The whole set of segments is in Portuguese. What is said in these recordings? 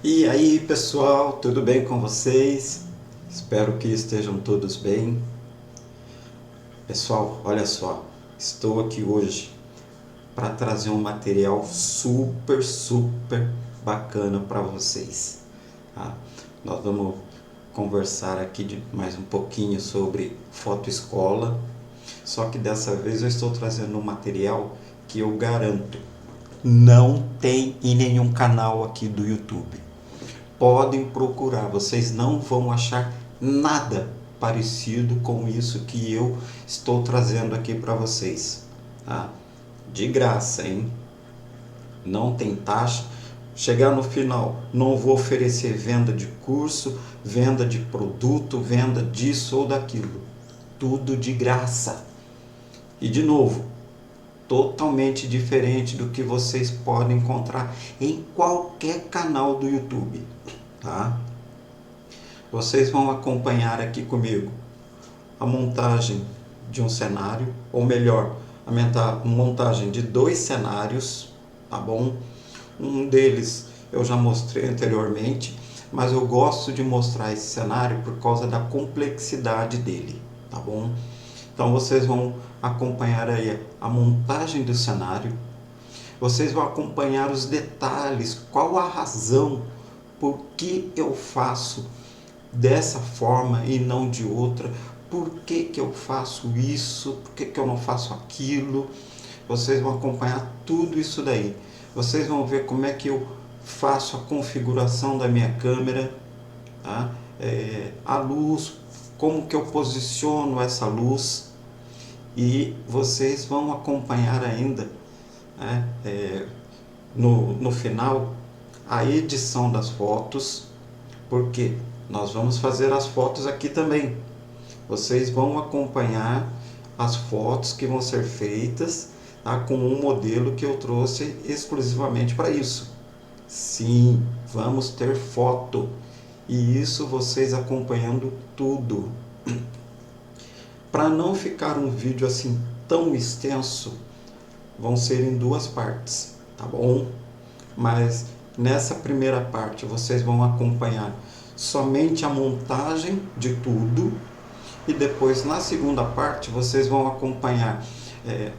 E aí, pessoal, tudo bem com vocês? Espero que estejam todos bem. Pessoal, olha só, estou aqui hoje para trazer um material super bacana para vocês. Tá? Nós vamos conversar aqui de mais um pouquinho sobre fotoescola, só que dessa vez eu estou trazendo um material que eu garanto não tem em nenhum canal aqui do YouTube. Podem procurar, vocês não vão achar nada parecido com isso que eu estou trazendo aqui para vocês, tá? De graça, hein? Não tem taxa. Chegar no final, não vou oferecer venda de curso, venda de produto, venda disso ou daquilo. Tudo de graça. E de novo, totalmente diferente do que vocês podem encontrar em qualquer canal do YouTube, tá? Vocês vão acompanhar aqui comigo a montagem de um cenário, ou melhor, a montagem de dois cenários, tá bom? Um deles eu já mostrei anteriormente, mas eu gosto de mostrar esse cenário por causa da complexidade dele, tá bom? Então vocês vão acompanhar aí a montagem do cenário, vocês vão acompanhar os detalhes, qual a razão por que eu faço dessa forma e não de outra, por que que eu faço isso, por que que eu não faço aquilo. Vocês vão acompanhar tudo isso daí. Vocês vão ver como é que eu faço a configuração da minha câmera, tá? A luz, como que eu posiciono essa luz, e vocês vão acompanhar ainda, né, no final, a edição das fotos, porque nós vamos fazer as fotos aqui também. Vocês vão acompanhar as fotos que vão ser feitas, tá, com um modelo que eu trouxe exclusivamente para isso. Sim, vamos ter foto, e isso vocês acompanhando tudo. Para não ficar um vídeo assim tão extenso, vão ser em duas partes, tá bom? Mas nessa primeira parte vocês vão acompanhar somente a montagem de tudo, e depois na segunda parte vocês vão acompanhar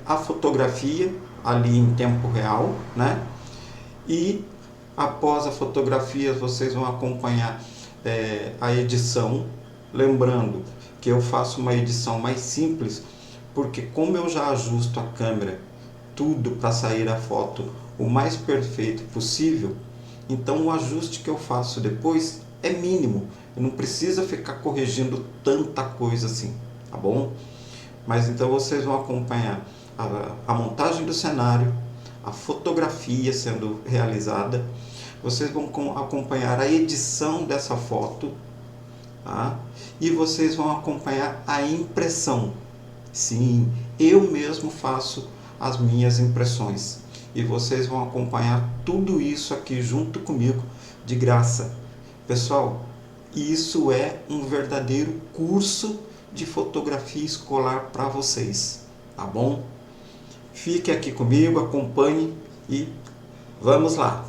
a fotografia ali em tempo real, né? E após a fotografia vocês vão acompanhar a edição, lembrando que eu faço uma edição mais simples, porque como eu já ajusto a câmera tudo para sair a foto o mais perfeito possível, então o ajuste que eu faço depois é mínimo, eu não precisa ficar corrigindo tanta coisa assim, tá bom? Mas então vocês vão acompanhar a montagem do cenário, a fotografia sendo realizada, vocês vão acompanhar a edição dessa foto, tá? E vocês vão acompanhar a impressão. Sim, eu mesmo faço as minhas impressões, e vocês vão acompanhar tudo isso aqui junto comigo de graça. Pessoal, isso é um verdadeiro curso de fotografia escolar para vocês, tá bom? Fique aqui comigo, acompanhe e vamos lá!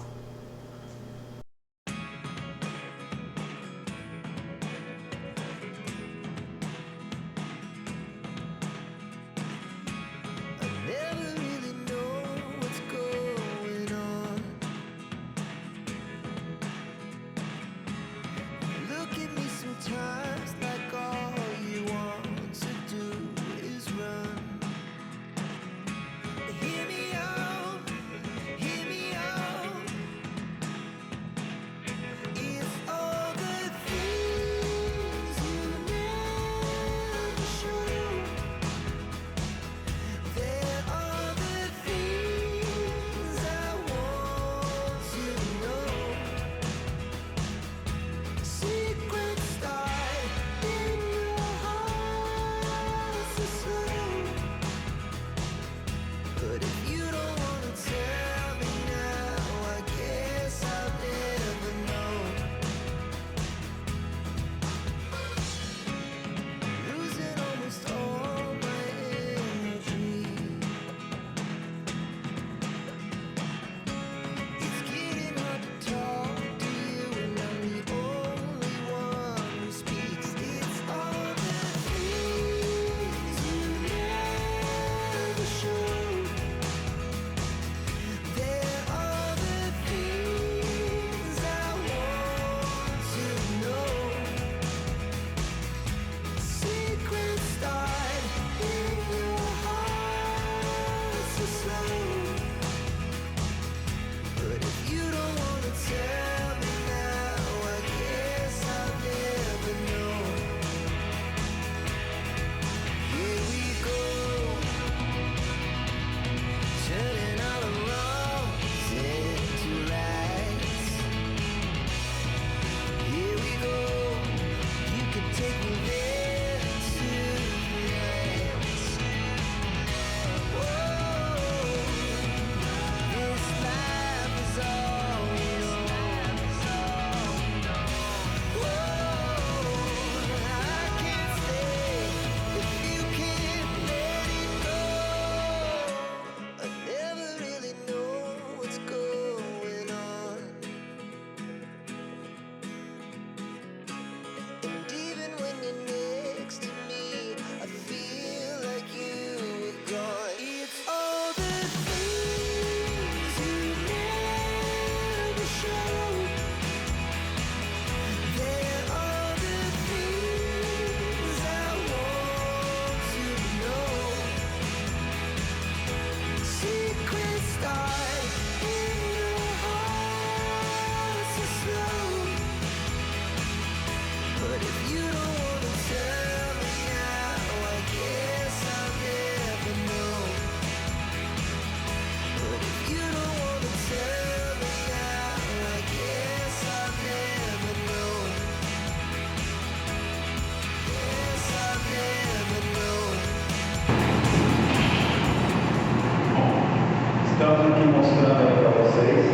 vocês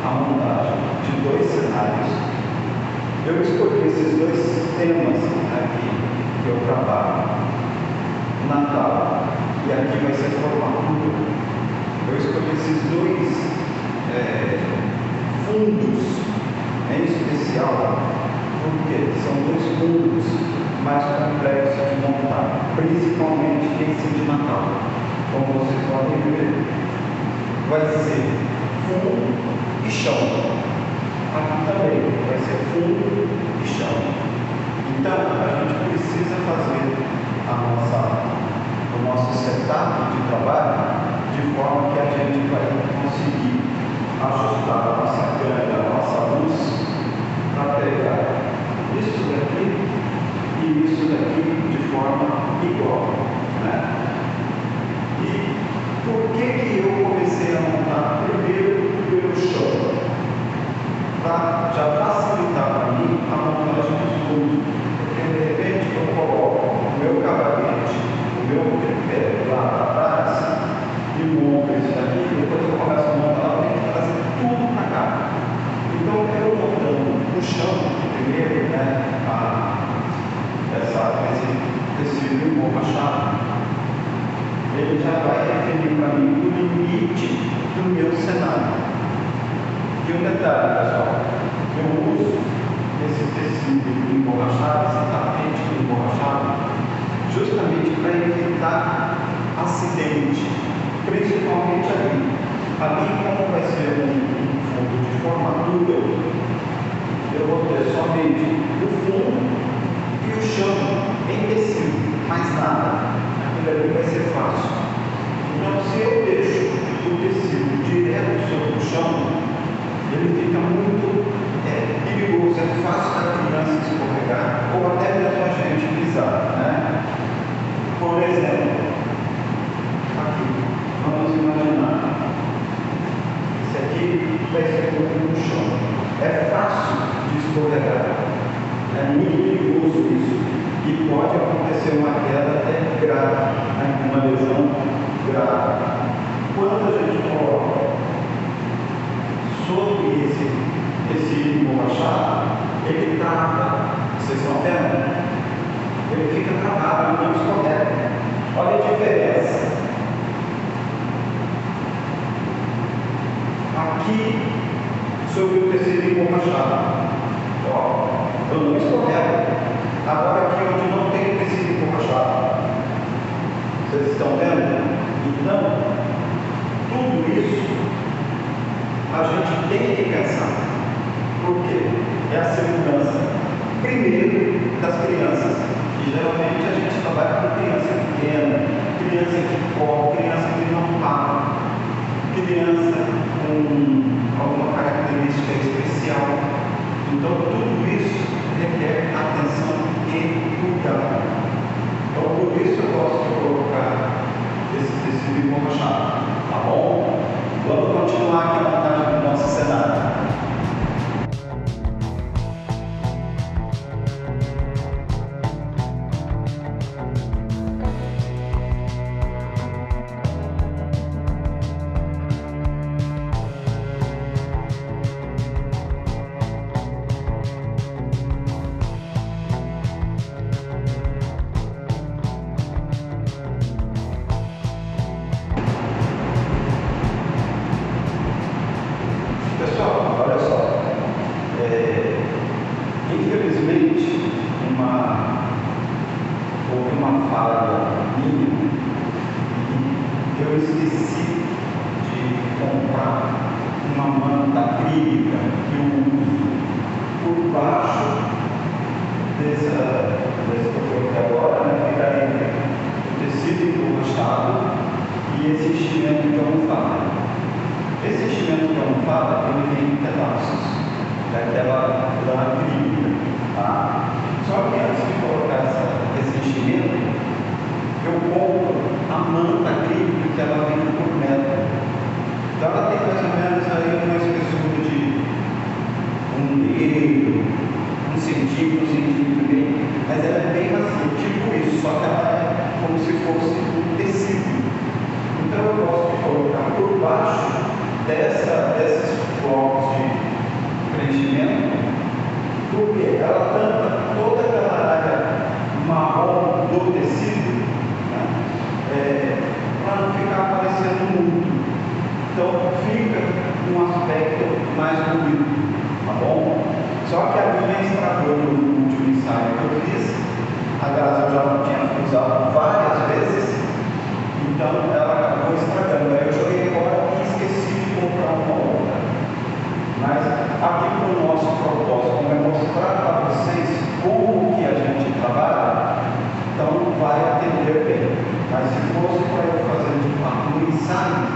a montagem de 2 cenários. Eu escolhi esses 2 temas aqui que eu trabalho: Natal e aqui vai ser formatura. Eu escolhi esses 2 fundos em especial porque são 2 fundos mais complexos de montar, principalmente esse de Natal. Como vocês podem ver, vai ser fundo e chão. Aqui também vai ser fundo e chão. Então, a gente precisa fazer o nosso setup de trabalho de forma que a gente vai conseguir ajustar a nossa câmera, a nossa luz, para pegar isso daqui e isso daqui de forma igual, né? E por que eu comecei a montar primeiro pelo chão? Para já facilitar para mim a montagem dos fundos, porque de repente eu coloco o meu cavalete, o meu tripé lá atrás e monto isso daqui, depois eu começo a montar, eu tenho que trazer tudo para cá. Então eu montando o chão primeiro, né, esse tecido emborrachado, ele já vai definir para mim o limite do meu cenário. E um detalhe, pessoal, eu uso esse tecido emborrachado, esse tapete emborrachado, justamente para evitar acidente, principalmente ali. Ali, como vai ser um fundo de formatura, eu vou ter somente o fundo e o chão em tecido, mais nada. Aquilo ali vai ser fácil. Então, se eu deixo o tecido direto sobre o chão, ele fica muito perigoso, é fácil da criança escorregar ou até mesmo a gente pisar, né? Por exemplo, aqui, vamos imaginar, esse aqui vai ser no chão. É fácil de escorregar, é muito perigoso isso, e pode acontecer uma queda até grave, né? Uma lesão grave. Quando a gente coloca sobre esse emborrachado, ele trava. Vocês estão vendo? Ele fica travado, ele não escorrega. Olha a diferença. Aqui, sobre o tecido emborrachado, ó, eu não escorrego. Agora aqui onde não tem o tecido emborrachado, vocês estão vendo? Então, tudo isso a gente tem que pensar. Por quê? É a segurança, primeiro, das crianças. E geralmente a gente trabalha com criança pequena, criança que corre, criança que não para, criança com alguma característica especial. Então, tudo isso requer atenção e cuidado. Então, por isso eu gosto de colocar esse tecido emborrachado. Tá bom? Vamos continuar aqui a montagem do nosso cenário. Pessoal, olha só, infelizmente houve uma falha minha e eu esqueci de comprar uma manta acrílica que eu uso por baixo desse que eu coloquei agora, né, fica entre o tecido emborrachado e esse enchimento de almofada. Esse enchimento de almofada, ele vem em pedaços daquela lã acrílica, tá? Só que antes de colocar esse enchimento, eu compro a manta acrílica que ela vem por metro. Então ela tem mais ou menos aí uma espessura de 1 dedo, 1 centímetro, 1 centímetro e meio, mas ela é bem macia, tipo isso, só que ela é como se fosse um tecido. Então eu gosto de colocar por baixo dessa ela tampa toda aquela área marrom do tecido, né? Para não ficar aparecendo muito. Então fica um aspecto mais bonito, tá bom? Só que a minha estragou no último ensaio que eu fiz. Aliás, eu já tinha usado várias vezes, então ela acabou estragando. Aí eu joguei fora e esqueci de comprar uma outra. Mas aqui para o nosso propósito é mostrar para vocês como que a gente trabalha, então vai atender bem. Mas se fosse para eu fazer de fato um ensaio,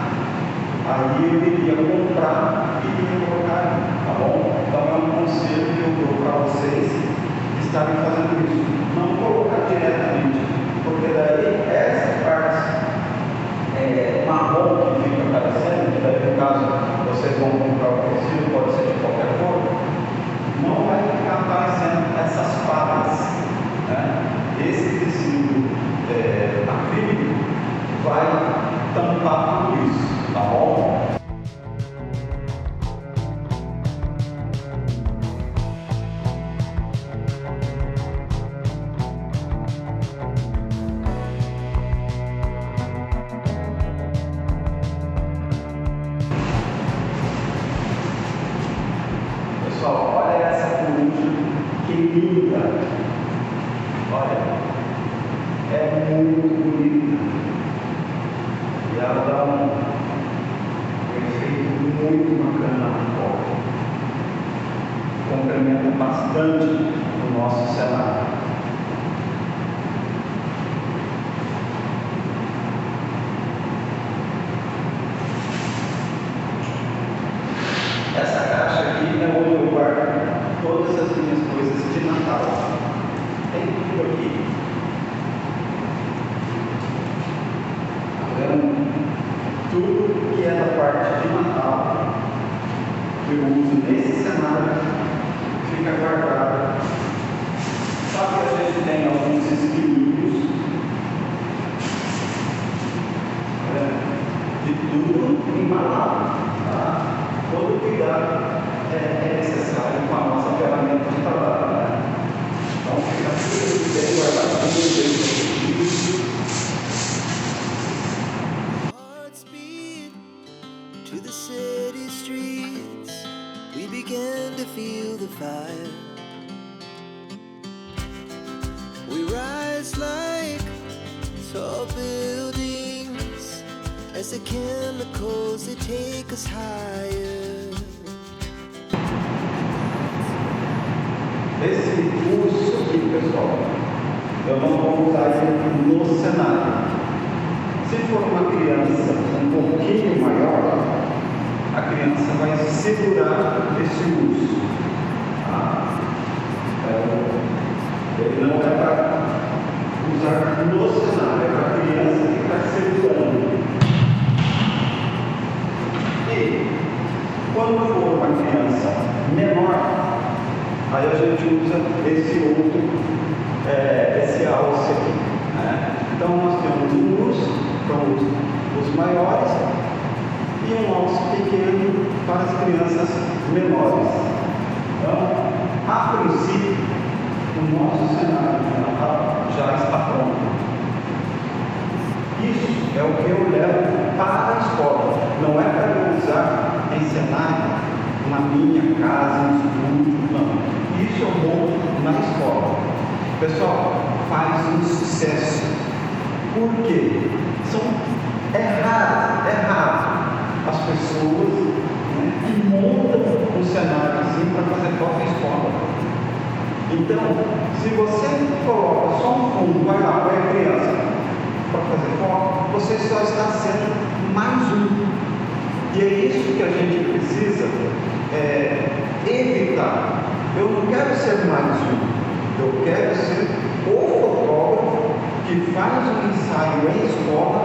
aí eu iria comprar e iria colocar aí, tá bom? Então é um conselho que eu dou para vocês estarem fazendo isso. Não colocar diretamente, porque daí essa parte marrom que fica aparecendo, que daí no caso vocês vão comprar o tecido, pode ser de qualquer cor, não vai ficar aparecendo essas falhas, né? Esse tecido acrílico vai tampar tudo isso, tá bom? Pessoal, olha essa coruja, que linda! Olha, é muito bonita. E ela dá um efeito muito bacana na foto. Complementa bastante o nosso cenário. Essa caixa aqui é onde eu guardo todas as minhas coisas de Natal. Tem tudo aqui. Tá vendo? Tudo que é da parte de Natal que eu uso nesse cenário fica guardado. Só que a gente tem alguns espinhos de tudo embalado. Tá? Todo cuidado é necessário com a nossa ferramenta de trabalho, né? Então fica tudo bem guardadinho, bem protegido. Hearts beat to the city streets. We began to feel the fire. We rise like tall buildings as the chemicals they take us higher. Esse curso aqui, pessoal, eu não vou usar ele no cenário. Se for uma criança um pouquinho maior, a criança vai segurar esse uso. Tá? Ele não é para usar no cenário, é para a criança ficar segurando. E quando for uma criança menor, aí a gente usa esse outro, esse alce aqui, né? Então nós temos um urso, são os maiores, e um alce pequeno para as crianças menores. Então, a princípio, o nosso cenário de Natal já está pronto. Isso é o que eu levo para a escola, não é para eu usar em cenário na minha casa, no estúdio, não. Isso eu monto na escola. Pessoal, faz um sucesso. Por quê? É raro as pessoas, né, que montam um cenário assim para fazer foto em escola. Então, se você coloca só um fundo, vai lá, vai a criança para fazer foto, você só está sendo mais um. E é isso que a gente precisa evitar. Eu não quero ser mais um, eu quero ser o fotógrafo que faz um ensaio em escola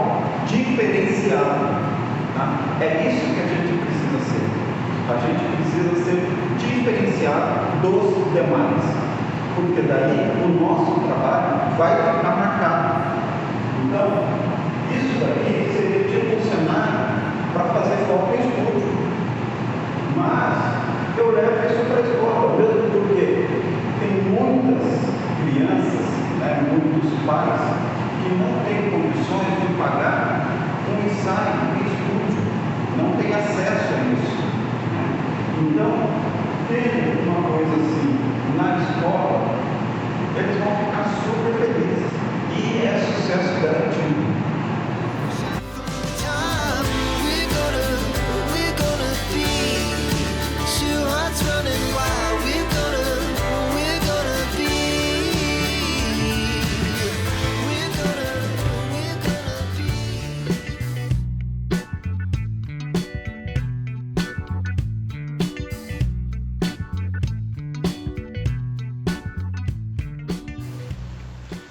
diferenciado. Tá? É isso que a gente precisa ser. A gente precisa ser diferenciado dos demais, porque daí o nosso trabalho vai ficar marcado. Então, isso daqui seria tipo um cenário para fazer foto em estúdio. Mas eu levo isso para a escola, mesmo porque tem tendo uma coisa assim na escola, eles vão ficar super felizes. E é sucesso garantido. Time, we're gonna be two hearts running wild. We're gonna be, we're gonna be.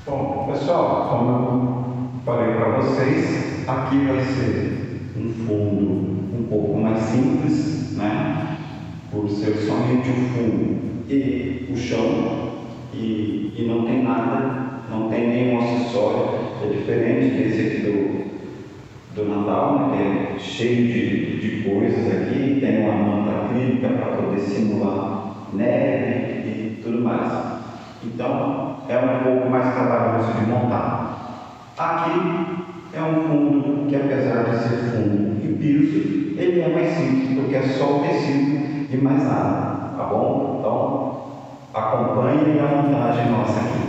Bom, pessoal, como eu falei para vocês, aqui vai ser um fundo um pouco mais simples, né? Por ser somente o fundo e o chão, e não tem nada, não tem nenhum acessório. É diferente desse aqui do Natal, né? Que é cheio de coisas aqui, tem uma manta acrílica para poder simular neve e tudo mais. Então, é um pouco mais trabalhoso de montar. Aqui é um fundo que, apesar de ser fundo e piso, ele é mais simples, porque é só o tecido e mais nada, tá bom? Então, acompanhe a montagem nossa aqui.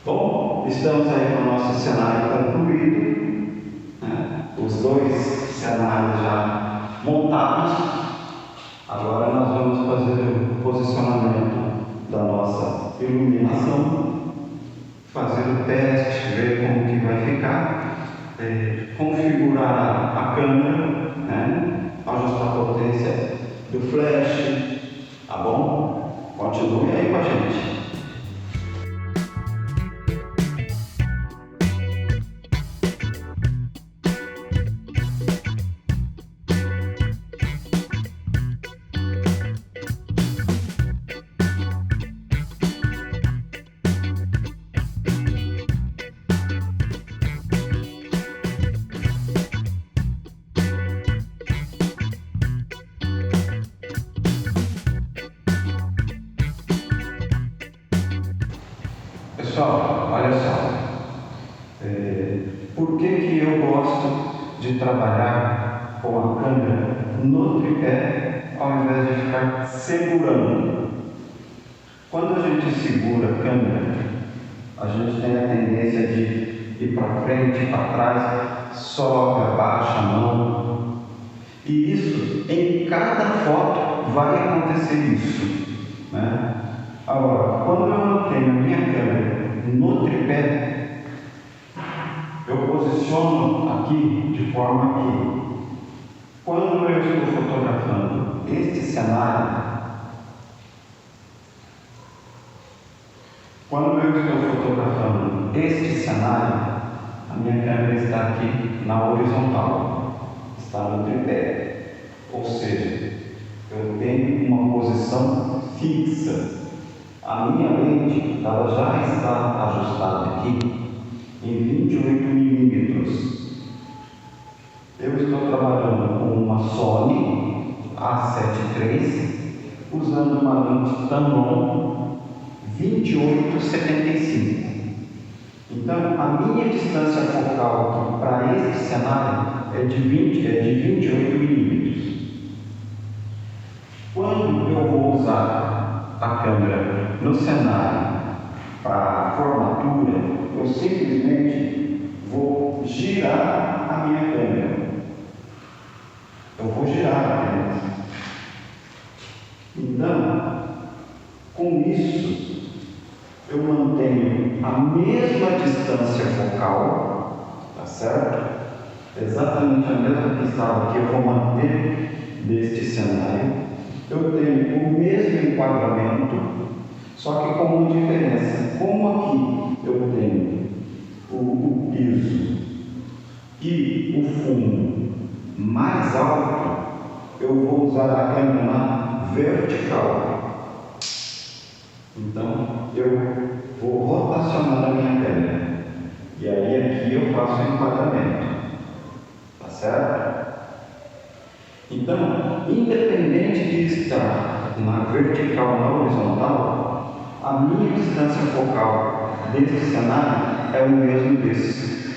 Bom, estamos aí com o nosso cenário concluído, né? Os dois cenários já montados. Agora nós vamos fazer o posicionamento da nossa iluminação, fazer o teste, ver como que vai ficar, configurar a câmera, né? Ajustar a potência do flash, tá bom? Continue aí com a gente. Pessoal, olha só, por que eu gosto de trabalhar com a câmera no tripé ao invés de ficar segurando? Quando a gente segura a câmera, a gente tem a tendência de ir para frente, para trás, sobe, abaixa a mão. E isso, em cada foto, vai acontecer isso, né? Agora, quando eu mantenho a minha câmera no tripé, eu posiciono aqui de forma que, quando eu estou fotografando este cenário, quando eu estou fotografando este cenário, a minha câmera está aqui na horizontal, está no tripé, ou seja, eu tenho uma posição fixa. A minha lente ela já está ajustada aqui em 28 milímetros. Eu estou trabalhando com uma Sony A7 III, usando uma lente Tamron 28-75. Então, a minha distância focal para este cenário é de 28 milímetros. Quando eu vou usar a câmera no cenário para formatura, eu simplesmente vou girar a minha câmera. Eu vou girar apenas. Então, com isso, eu mantenho a mesma distância focal, tá certo? Exatamente a mesma que estava aqui, eu vou manter deste cenário. Eu tenho o mesmo enquadramento, só que com uma diferença. Como aqui eu tenho o piso e o fundo mais alto, eu vou usar a câmera na vertical. Então, eu vou rotacionar a minha câmera. E aí aqui eu faço o enquadramento. Tá certo? Então, independente de estar na vertical ou na horizontal, a minha distância focal desse cenário é o mesmo desse.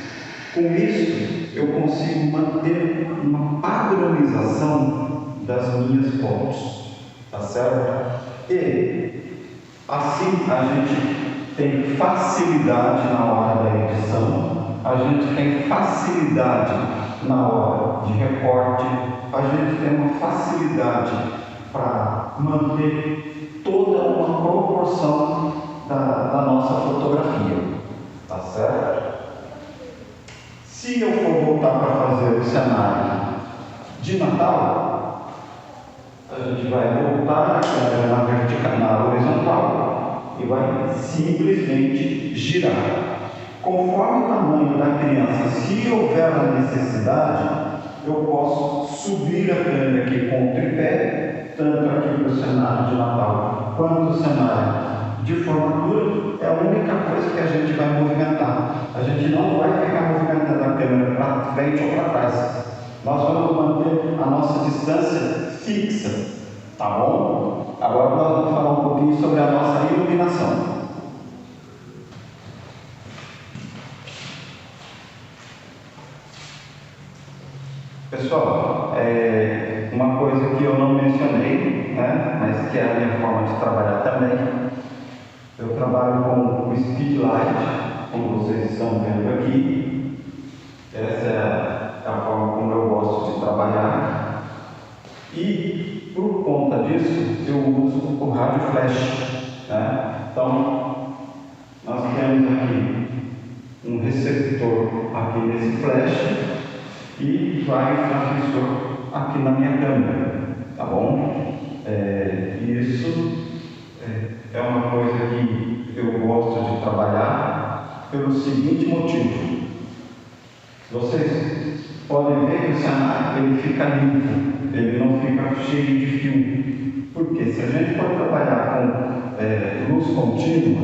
Com isso, eu consigo manter uma padronização das minhas fotos. Tá certo? E assim a gente tem facilidade na hora da edição, a gente tem facilidade na hora de recorte, a gente tem uma facilidade para manter toda uma proporção da nossa fotografia. Tá certo? Se eu for voltar para fazer o cenário de Natal, a gente vai voltar a câmera na vertical, na horizontal, e vai simplesmente girar. Conforme o tamanho da criança, se houver a necessidade, eu posso subir a câmera aqui com o tripé, tanto aqui para o cenário de Natal quanto o cenário de formatura. É a única coisa que a gente vai movimentar. A gente não vai ficar movimentando a câmera para frente ou para trás. Nós vamos manter a nossa distância fixa, tá bom? Agora nós vamos falar um pouquinho sobre a nossa iluminação. Pessoal, uma coisa que eu não mencionei, né, mas que é a minha forma de trabalhar também, eu trabalho com o Speedlight, como vocês estão vendo aqui. Essa é a forma como eu gosto de trabalhar. E, por conta disso, eu uso o rádio flash. Né? Então, nós temos aqui um receptor aqui nesse flash e vai o transmissor aqui na minha câmera, tá bom? Isso é uma coisa que eu gosto de trabalhar pelo seguinte motivo. Vocês podem ver que o cenário ele fica limpo, ele não fica cheio de fio. Porque se a gente for trabalhar com luz contínua,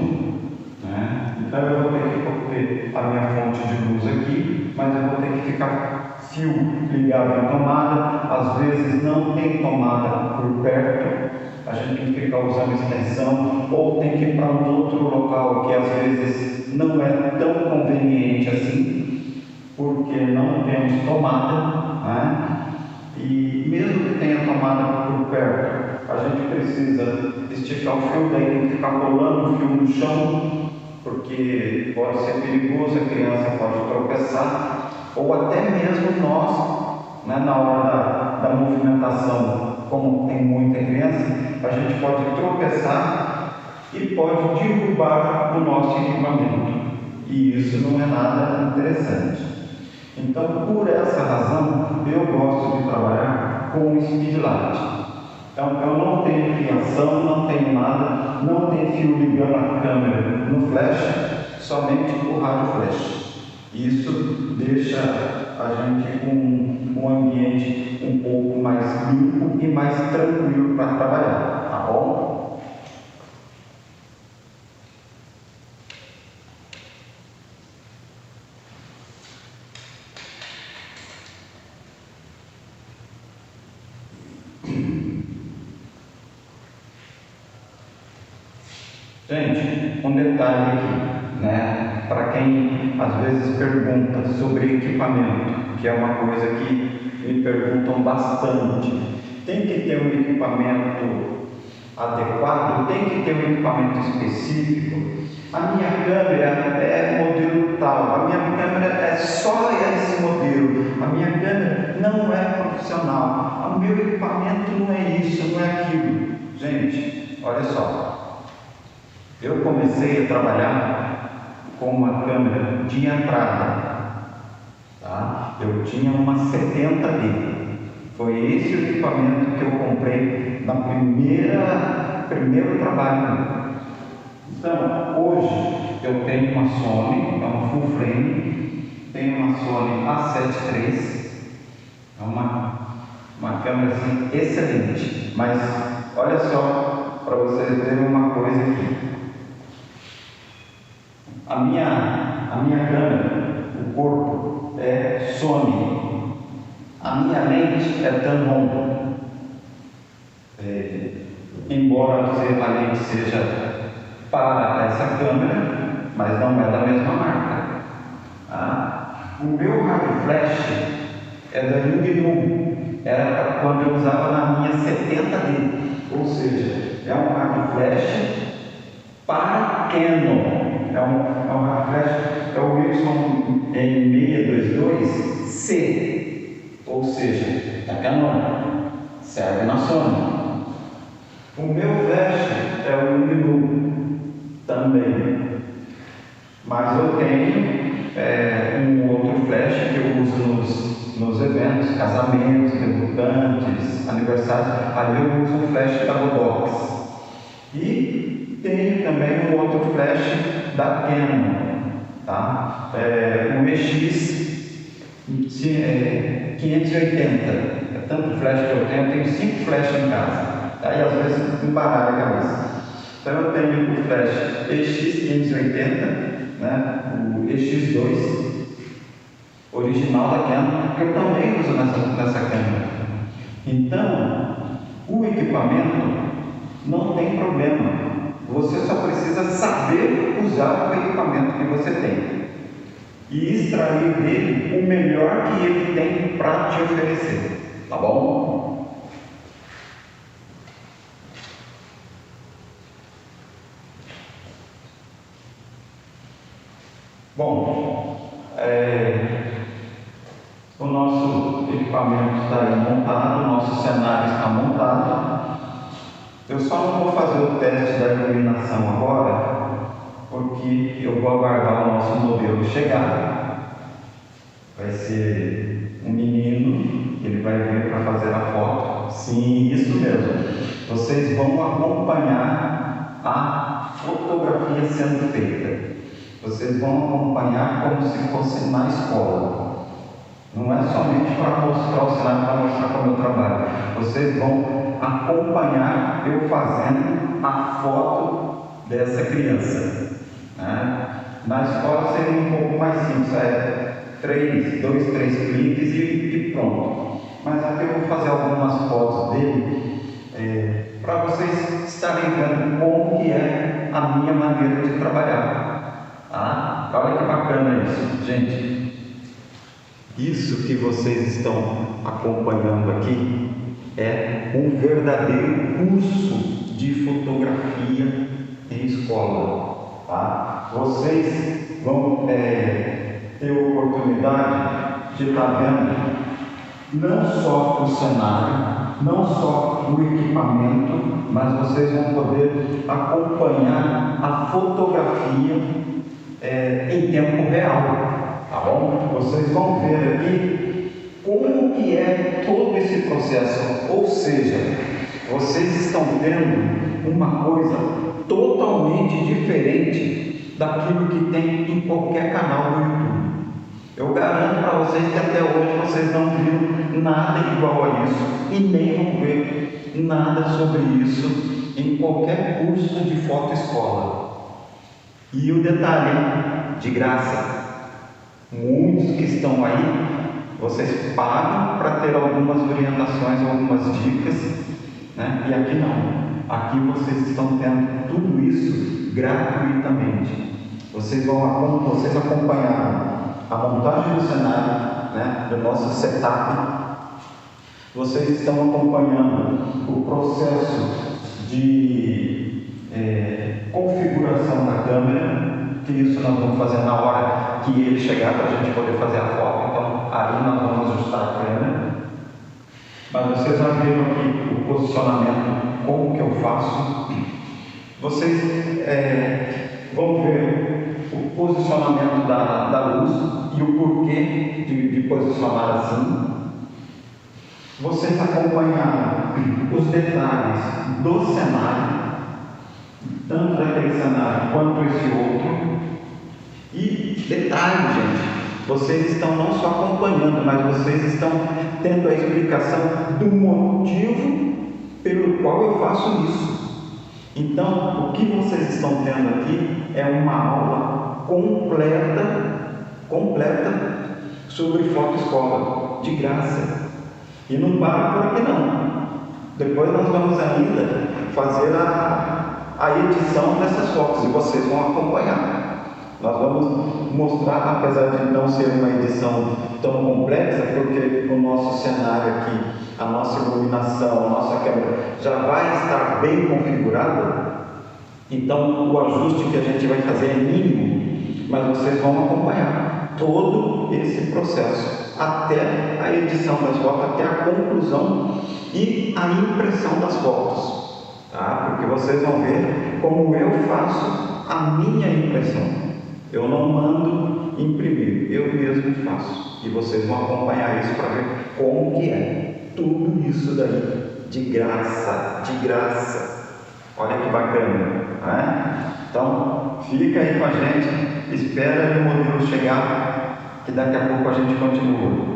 né, então eu vou ter que ter a minha fonte de luz aqui, mas eu vou ter que ficar fio ligado em tomada, às vezes não tem tomada por perto, a gente tem que ficar usando extensão, ou tem que ir para um outro local que às vezes não é tão conveniente assim, porque não temos tomada, né? E mesmo que tenha tomada por perto, a gente precisa esticar o fio, daí tem que ficar colando o fio no chão, porque pode ser perigoso, a criança pode tropeçar, ou até mesmo nós, né, na hora da movimentação, como tem muita criança, a gente pode tropeçar e pode derrubar o nosso equipamento, e isso não é nada interessante. Então, por essa razão, eu gosto de trabalhar com o Speedlight. Então, eu não tenho fiação, não tenho nada, não tenho fio ligando a câmera no flash, somente o rádio flash. Isso deixa a gente com um ambiente um pouco mais limpo e mais tranquilo para trabalhar, tá bom? Gente, um detalhe aqui, né? Para quem às vezes pergunta sobre equipamento, que é uma coisa que me perguntam bastante. Tem que ter um equipamento adequado? Tem que ter um equipamento específico? A minha câmera é modelo tal, a minha câmera é só esse modelo, a minha câmera não é profissional, o meu equipamento não é isso, não é aquilo. Gente, olha só. Eu comecei a trabalhar com uma câmera de entrada, tá? Eu tinha uma 70D. Foi esse o equipamento que eu comprei na primeiro trabalho. Então, hoje eu tenho uma Sony, é uma full frame, tenho uma Sony A7 III, é uma câmera assim, excelente. Mas olha só, para vocês verem uma coisa aqui. A minha câmera, o corpo é Sony, a minha lente é Tamron, embora a lente seja para essa câmera, mas não é da mesma marca. Tá? O meu rádio flash é da Yongnuo, era quando eu usava na minha 70D, ou seja, é um rádio flash para Canon. É um rádio flash, é o YM622C, ou seja, da Canon, serve na Sony. O meu flash é o Yongnuo também, mas eu tenho um outro flash que eu uso nos eventos, casamentos, debutantes, aniversários, aí eu uso o flash da Godox. E tenho também um outro flash da Canon, tá? Um EX 580. É tanto flash que eu tenho 5 flashes em casa. Aí às vezes embaralha a cabeça. Então eu tenho o flash EX 580, né? O EX2 original da Canon, que eu também uso nessa câmera. Então, o equipamento não tem problema. Você só precisa saber usar o equipamento que você tem e extrair dele o melhor que ele tem para te oferecer, tá bom? Bom, o nosso equipamento está aí montado, o nosso cenário está montado. Eu só não vou fazer o teste da iluminação agora, porque eu vou aguardar o nosso modelo chegar. Vai ser um menino, ele vai vir para fazer a foto. Sim, isso mesmo. Vocês vão acompanhar a fotografia sendo feita. Vocês vão acompanhar como se fosse na escola. Não é somente para mostrar o cenário, para mostrar como eu trabalho. Vocês vão acompanhar eu fazendo a foto dessa criança, né? Na escola seria um pouco mais simples, 2, 3 cliques e pronto. Mas aqui eu vou fazer algumas fotos dele para vocês estarem vendo como que é a minha maneira de trabalhar, tá? Olha que bacana isso, gente. Isso que vocês estão acompanhando aqui é um verdadeiro curso de fotografia em escola, tá? Vocês vão ter a oportunidade de estar vendo não só o cenário, não só o equipamento, mas vocês vão poder acompanhar a fotografia em tempo real, tá bom? Vocês vão ver aqui como que é todo esse processo, ou seja, vocês estão tendo uma coisa totalmente diferente daquilo que tem em qualquer canal do YouTube. Eu garanto para vocês que até hoje vocês não viram nada igual a isso e nem vão ver nada sobre isso em qualquer curso de fotoescola. E o detalhe, de graça. Muitos que estão aí, vocês pagam para ter algumas orientações, algumas dicas, né? E aqui não. Aqui vocês estão tendo tudo isso gratuitamente. Vocês acompanharam a montagem do cenário, né? Do nosso setup. Vocês estão acompanhando o processo de configuração da câmera, que isso nós vamos fazer na hora que ele chegar para a gente poder fazer a foto. Então, aí nós vamos ajustar a câmera. Mas vocês já viram aqui o posicionamento, como que eu faço. Vocês vão ver o posicionamento da luz e o porquê de posicionar assim. Vocês acompanharam os detalhes do cenário, tanto daquele cenário quanto esse outro. E detalhe, gente, vocês estão não só acompanhando, mas vocês estão tendo a explicação do motivo pelo qual eu faço isso. Então, o que vocês estão tendo aqui é uma aula completa sobre fotoescola, de graça. E não para por aqui não. Depois nós vamos ainda fazer a edição dessas fotos e vocês vão acompanhar. Nós vamos mostrar, apesar de não ser uma edição tão complexa, porque o nosso cenário aqui, a nossa iluminação, a nossa câmera já vai estar bem configurada. Então o ajuste que a gente vai fazer é mínimo, mas vocês vão acompanhar todo esse processo até a edição das fotos, até a conclusão e a impressão das fotos, tá? Porque vocês vão ver como eu faço a minha impressão. Eu não mando imprimir, eu mesmo faço. E vocês vão acompanhar isso para ver como que é tudo isso daí de graça, de graça. Olha que bacana, né? Então, fica aí com a gente, espera o modelo chegar, que daqui a pouco a gente continua.